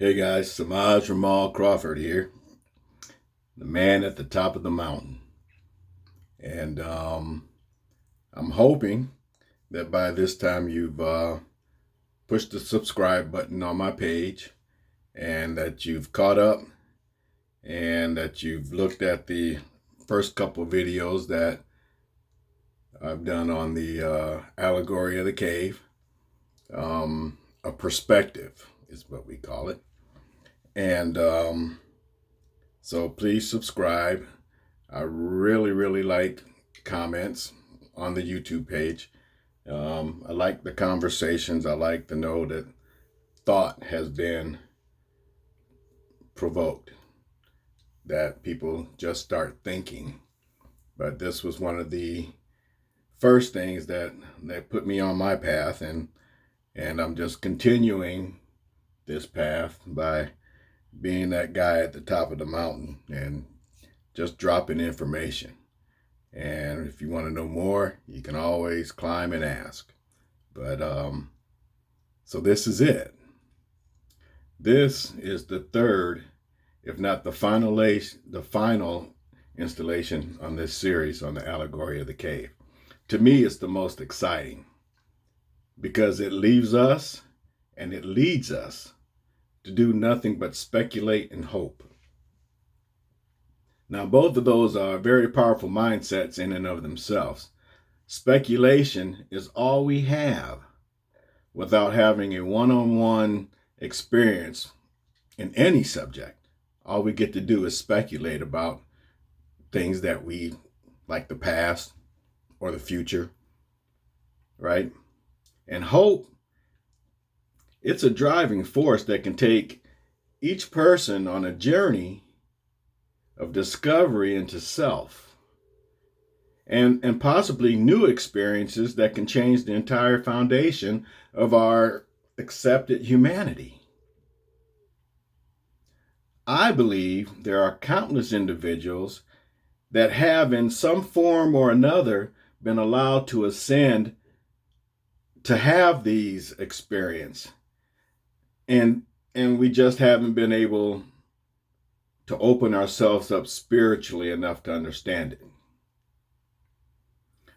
Hey guys, Samaj Ramal Crawford here, the man at the top of the mountain. And I'm hoping that by this time you've pushed the subscribe button on my page and that you've caught up and that you've looked at the first couple of videos that I've done on the allegory of the cave. A perspective is what we call it. And so please subscribe. I really like comments on the YouTube page. I like the conversations. I like to know that thought has been provoked, that people just start thinking. But this was one of the first things that put me on my path, and I'm just continuing this path by being that guy at the top of the mountain and just dropping information. And if you want to know more, you can always climb and ask. But so this is it. This is the third, if not the final installation on this series on the allegory of the cave. To me, it's the most exciting because it leaves us and it leads us to do nothing but speculate and hope. Now, both of those are very powerful mindsets in and of themselves. Speculation is all we have without having a one-on-one experience in any subject. All we get to do is speculate about things that we like, the past or the future, right? And hope, it's a driving force that can take each person on a journey of discovery into self and possibly new experiences that can change the entire foundation of our accepted humanity. I believe there are countless individuals that have in some form or another been allowed to ascend to have these experiences. And we just haven't been able to open ourselves up spiritually enough to understand it.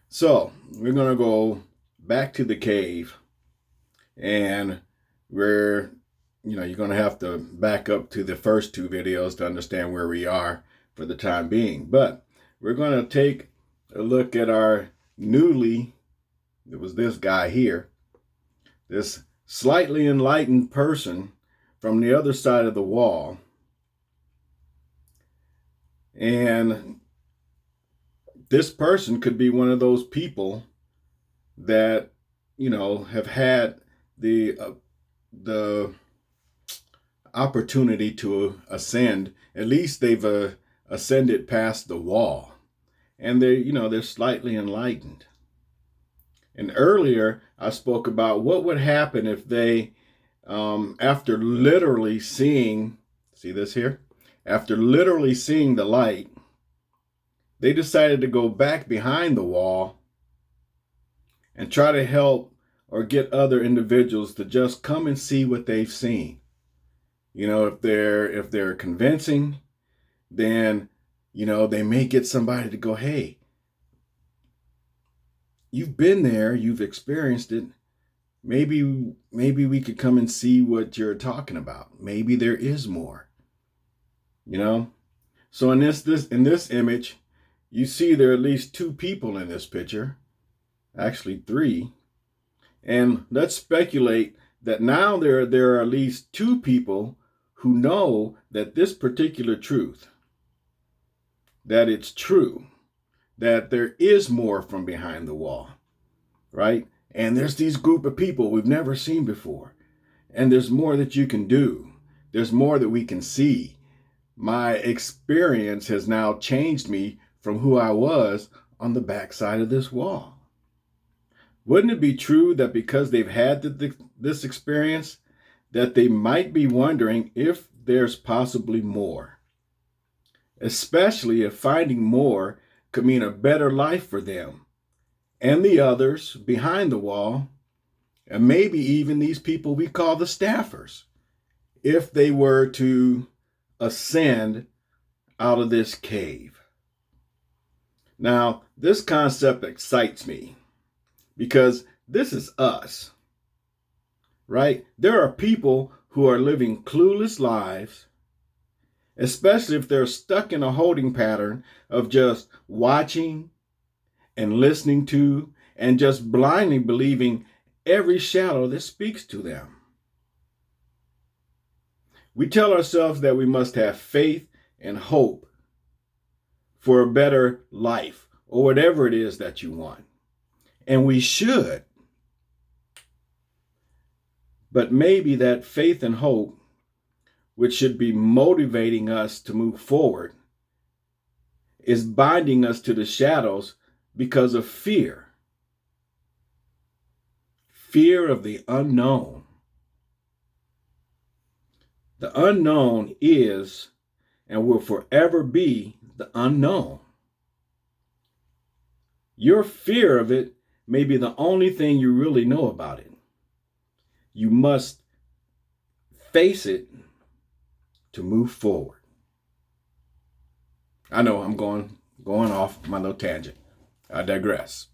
So we're going to go back to the cave, and you're going to have to back up to the first two videos to understand where we are for the time being. But we're going to take a look at our it was this guy here, this slightly enlightened person from the other side of the wall. And this person could be one of those people that, have had the opportunity to ascend. At least they've ascended past the wall, and they're slightly enlightened. And earlier I spoke about what would happen if they, after literally seeing, see this here? After literally seeing the light, they decided to go back behind the wall and try to help or get other individuals to just come and see what they've seen. If they're convincing, then, they may get somebody to go, hey, you've been there, you've experienced it. Maybe we could come and see what you're talking about. Maybe there is more. So in this image, you see there are at least two people in this picture, actually three. And let's speculate that now there are at least two people who know that this particular truth, that it's true, that there is more from behind the wall, right? And there's these group of people we've never seen before. And there's more that you can do. There's more that we can see. My experience has now changed me from who I was on the backside of this wall. Wouldn't it be true that because they've had this experience, that they might be wondering if there's possibly more? Especially if finding more could mean a better life for them and the others behind the wall, and maybe even these people we call the staffers. if they were to ascend out of this cave. Now, this concept excites me because this is us, right? There are people who are living clueless lives, especially if they're stuck in a holding pattern of just watching and listening to and just blindly believing every shadow that speaks to them. We tell ourselves that we must have faith and hope for a better life or whatever it is that you want. And we should. But maybe that faith and hope, which should be motivating us to move forward, is binding us to the shadows because of fear. Fear of the unknown. The unknown is and will forever be the unknown. Your fear of it may be the only thing you really know about it. You must face it to move forward. I know I'm going off my little tangent. I digress.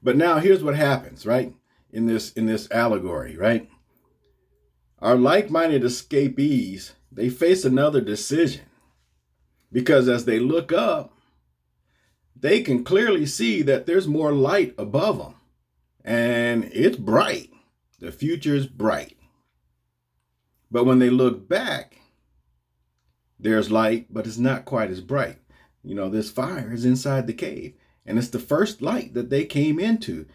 But now here's what happens, right? In this allegory, right? Our like-minded escapees, they face another decision. Because as they look up, they can clearly see that there's more light above them. And it's bright. The future is bright. But when they look back, there's light, but it's not quite as bright. You know, this fire is inside the cave. And it's the first light that they came into.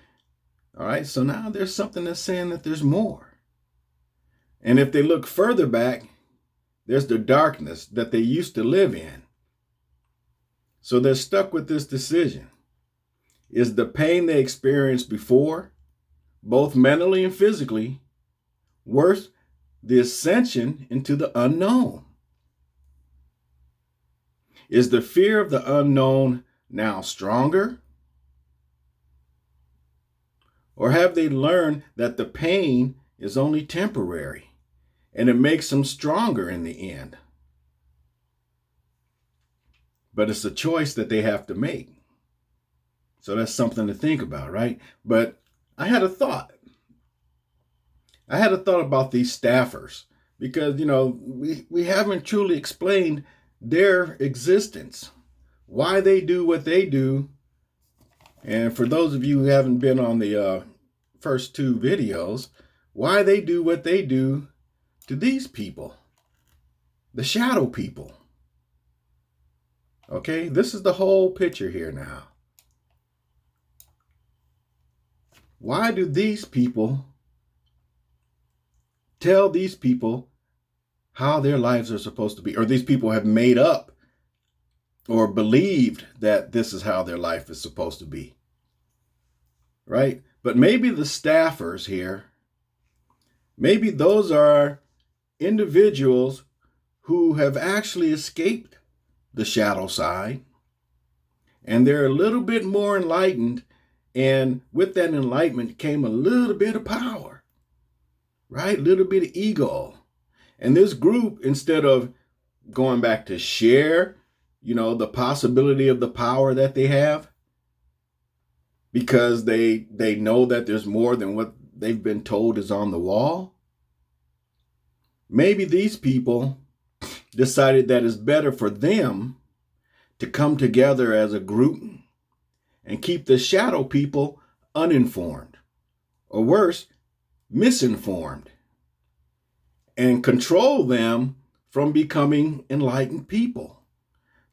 All right, so now there's something that's saying that there's more. And if they look further back, there's the darkness that they used to live in. So they're stuck with this decision. Is the pain they experienced before, both mentally and physically, worth the ascension into the unknown? Is the fear of the unknown now stronger? Or have they learned that the pain is only temporary and it makes them stronger in the end? But it's a choice that they have to make. So that's something to think about, right? But I had a thought. I had a thought about these staffers because, you know, we haven't truly explained their existence, why they do what they do. And for those of you who haven't been on the first two videos, why they do what they do to these people, the shadow people. Okay, this is the whole picture here now. Why do these people tell these people how their lives are supposed to be? Or these people have made up or believed that this is how their life is supposed to be. Right? But maybe the staffers here, maybe those are individuals who have actually escaped the shadow side, and they're a little bit more enlightened, and with that enlightenment came a little bit of power, right? A little bit of ego. And this group, instead of going back to share, you know, the possibility of the power that they have, because they know that there's more than what they've been told is on the wall, maybe these people decided that it's better for them to come together as a group and keep the shadow people uninformed, or worse, misinformed, and control them from becoming enlightened people,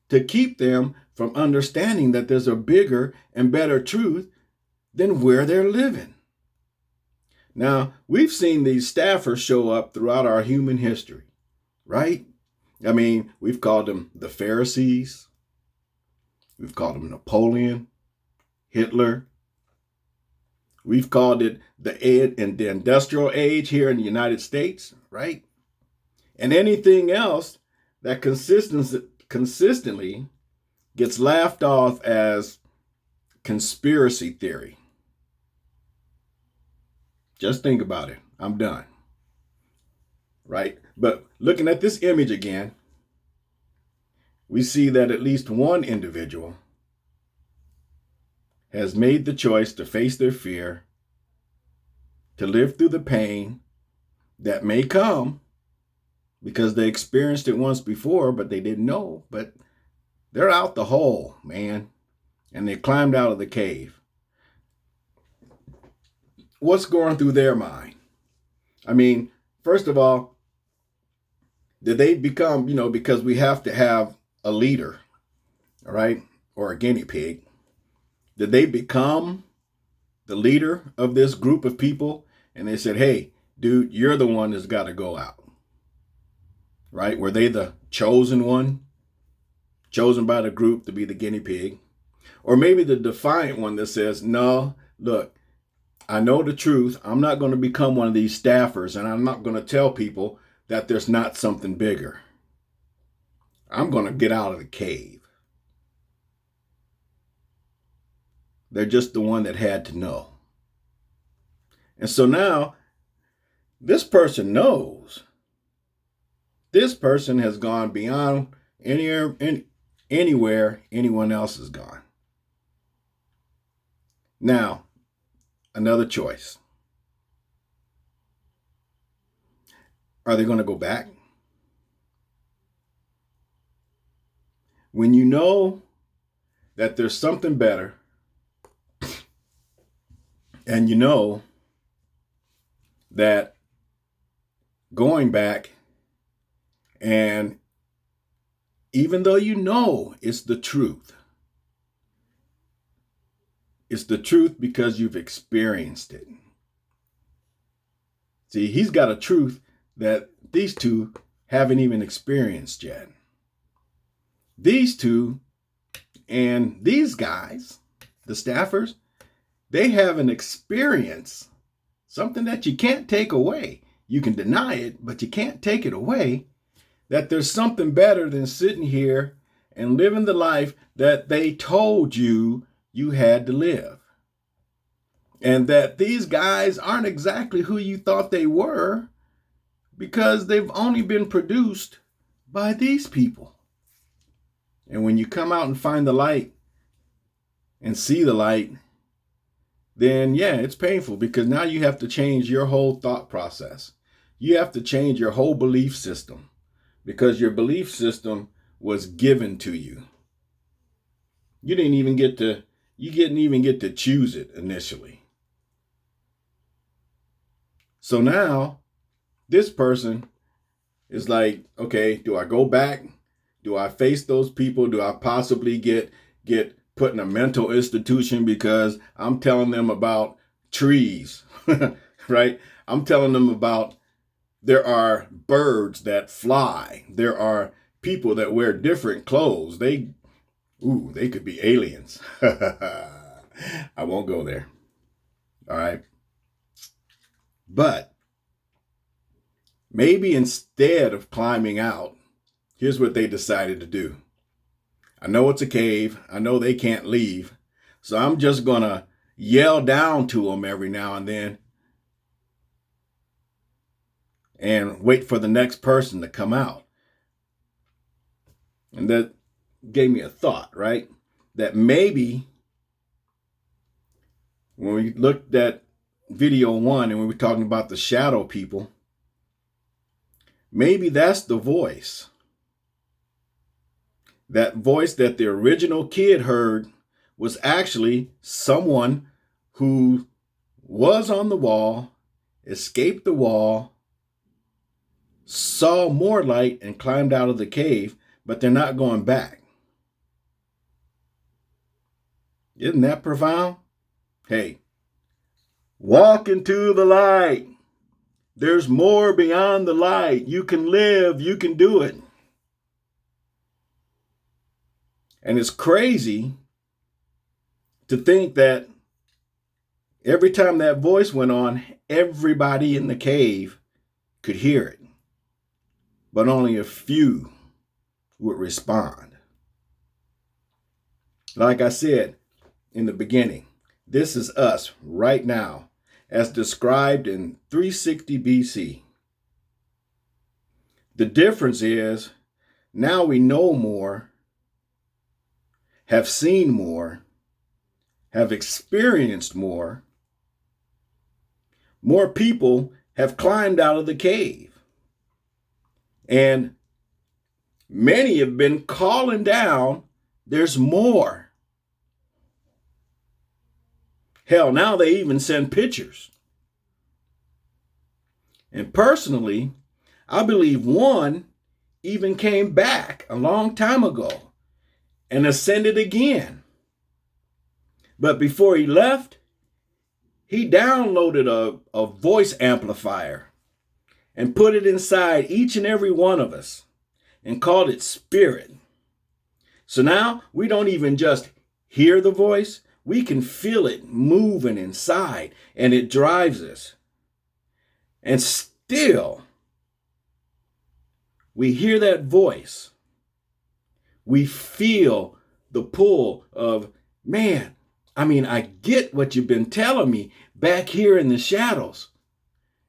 to keep them from understanding that there's a bigger and better truth than where they're living. Now, we've seen these staffers show up throughout our human history, right? I mean, we've called them the Pharisees. We've called them Napoleon, Hitler. We've called it the industrial age here in the United States, right? And anything else that consistently gets laughed off as conspiracy theory. Just think about it. I'm done. right? But looking at this image again, we see that at least one individual has made the choice to face their fear, to live through the pain that may come because they experienced it once before, but they didn't know. But they're out the hole, man, and they climbed out of the cave. What's going through their mind? I mean, first of all, did they become, because we have to have a leader, all right, or a guinea pig. Did they become the leader of this group of people? And they said, hey, dude, you're the one that's got to go out, right? Were they the chosen one, chosen by the group to be the guinea pig? Or maybe the defiant one that says, no, look, I know the truth. I'm not going to become one of these staffers, and I'm not going to tell people that there's not something bigger. I'm going to get out of the cave. They're just the one that had to know. And so now this person knows. This person has gone beyond anywhere anyone else has gone. Now, another choice. Are they going to go back? When you know that there's something better, and you know that going back, and even though you know it's the truth because you've experienced it. See, he's got a truth that these two haven't even experienced yet. These two and these guys, the staffers, they have an experience, something that you can't take away. You can deny it, but you can't take it away, that there's something better than sitting here and living the life that they told you you had to live. And that these guys aren't exactly who you thought they were because they've only been produced by these people. And when you come out and find the light and see the light, then yeah, it's painful because now you have to change your whole thought process. You have to change your whole belief system because your belief system was given to you. You didn't even get to choose it initially. So now this person is like, okay, do I go back? Do I face those people? Do I possibly get put in a mental institution because I'm telling them about trees, right? I'm telling them about there are birds that fly. There are people that wear different clothes. They could be aliens. I won't go there. All right. But maybe instead of climbing out, here's what they decided to do. I know it's a cave. I know they can't leave. So I'm just going to yell down to them every now and then and wait for the next person to come out. And that gave me a thought, right? That maybe when we looked at video 1 and we were talking about the shadow people, maybe that's the voice. That voice that the original kid heard was actually someone who was on the wall, escaped the wall, saw more light and climbed out of the cave, but they're not going back. Isn't that profound? Hey, walk into the light. There's more beyond the light. You can live. You can do it. And it's crazy to think that every time that voice went on, everybody in the cave could hear it. But only a few would respond. Like I said in the beginning, this is us right now, as described in 360 BC. The difference is now we know more, have seen more, have experienced more. More people have climbed out of the cave. And many have been calling down, there's more. Hell, now they even send pictures. And personally, I believe one even came back a long time ago and ascended again. But before he left, he downloaded a voice amplifier and put it inside each and every one of us and called it spirit. So now we don't even just hear the voice, we can feel it moving inside, and it drives us. And still, we hear that voice. We feel the pull of, man, I get what you've been telling me back here in the shadows.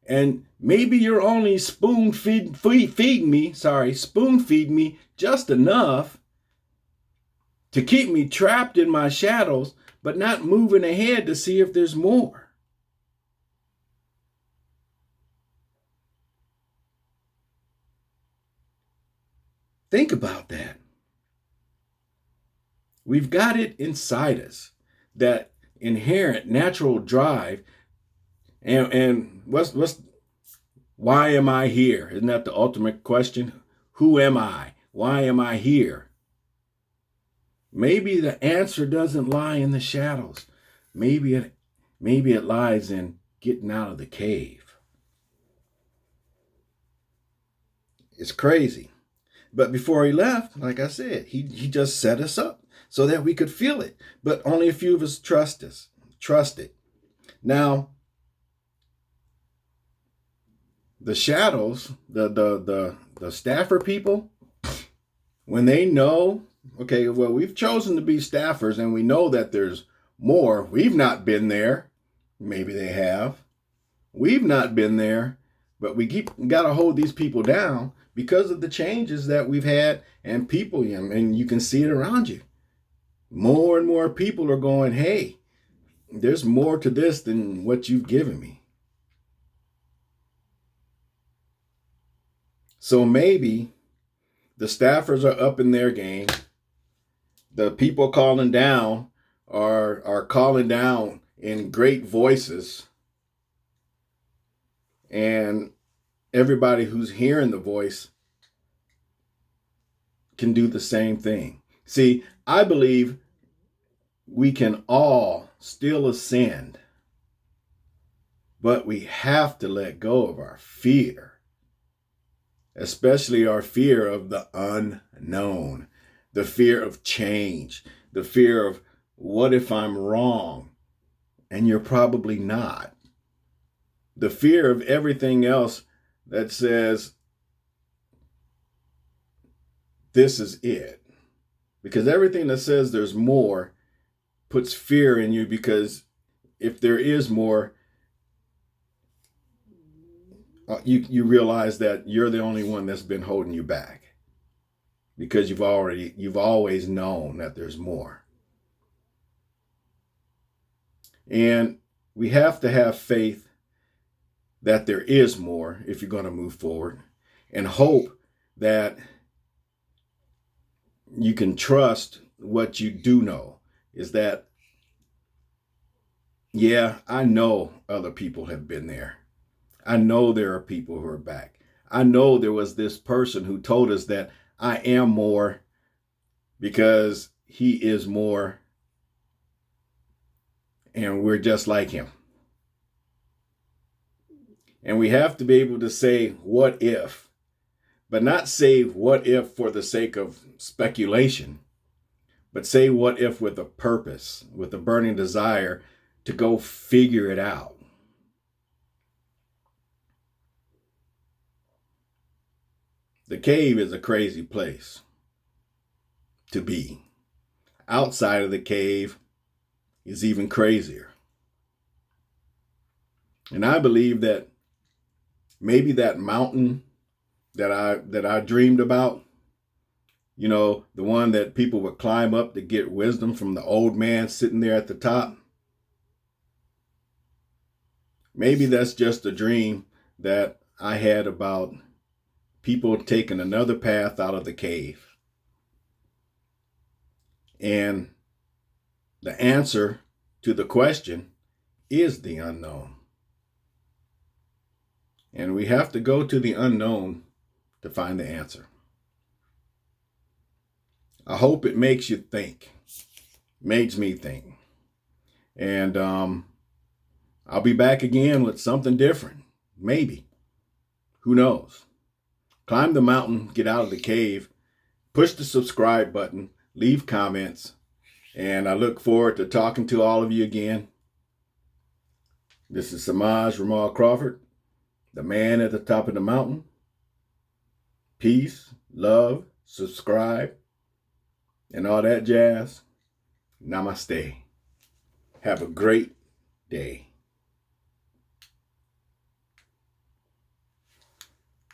And maybe you're only spoon feed me just enough to keep me trapped in my shadows, but not moving ahead to see if there's more. Think about that. We've got it inside us, that inherent natural drive. And why am I here? Isn't that the ultimate question? Who am I? Why am I here? Maybe the answer doesn't lie in the shadows. Maybe it lies in getting out of the cave. It's crazy. But before he left, like I said, he just set us up so that we could feel it. But only a few of us trust it. Now, the shadows, the staffer people, when they know, okay, well, we've chosen to be staffers and we know that there's more. We've not been there. Maybe they have. We've not been there, but we got to hold these people down because of the changes that we've had, and people, and you can see it around you. More and more people are going, hey, there's more to this than what you've given me. So maybe the staffers are up in their game. The people calling down are calling down in great voices. And everybody who's hearing the voice can do the same thing. See, I believe we can all still ascend, but we have to let go of our fear, especially our fear of the unknown, the fear of change, the fear of what if I'm wrong and you're probably not. The fear of everything else that says, this is it. Because everything that says there's more puts fear in you, because if there is more, you realize that you're the only one that's been holding you back, because you've always known that there's more. And we have to have faith that there is more if you're going to move forward, and hope that you can trust what you do know is that, yeah, I know other people have been there. I know there are people who are back. I know there was this person who told us that I am more because he is more, and we're just like him. And we have to be able to say, what if? But not say what if for the sake of speculation, but say what if with a purpose, with a burning desire to go figure it out. The cave is a crazy place to be. Outside of the cave is even crazier. And I believe that maybe that mountain that I dreamed about, you know, the one that people would climb up to get wisdom from the old man sitting there at the top. Maybe that's just a dream that I had about people taking another path out of the cave. And the answer to the question is the unknown. And we have to go to the unknown to find the answer. I hope it makes you think. Makes me think. And I'll be back again with something different. Maybe. Who knows? Climb the mountain, get out of the cave, push the subscribe button, leave comments, and I look forward to talking to all of you again. This is Samaj Ramal Crawford, the man at the top of the mountain. Peace, love, subscribe, and all that jazz. Namaste. Have a great day.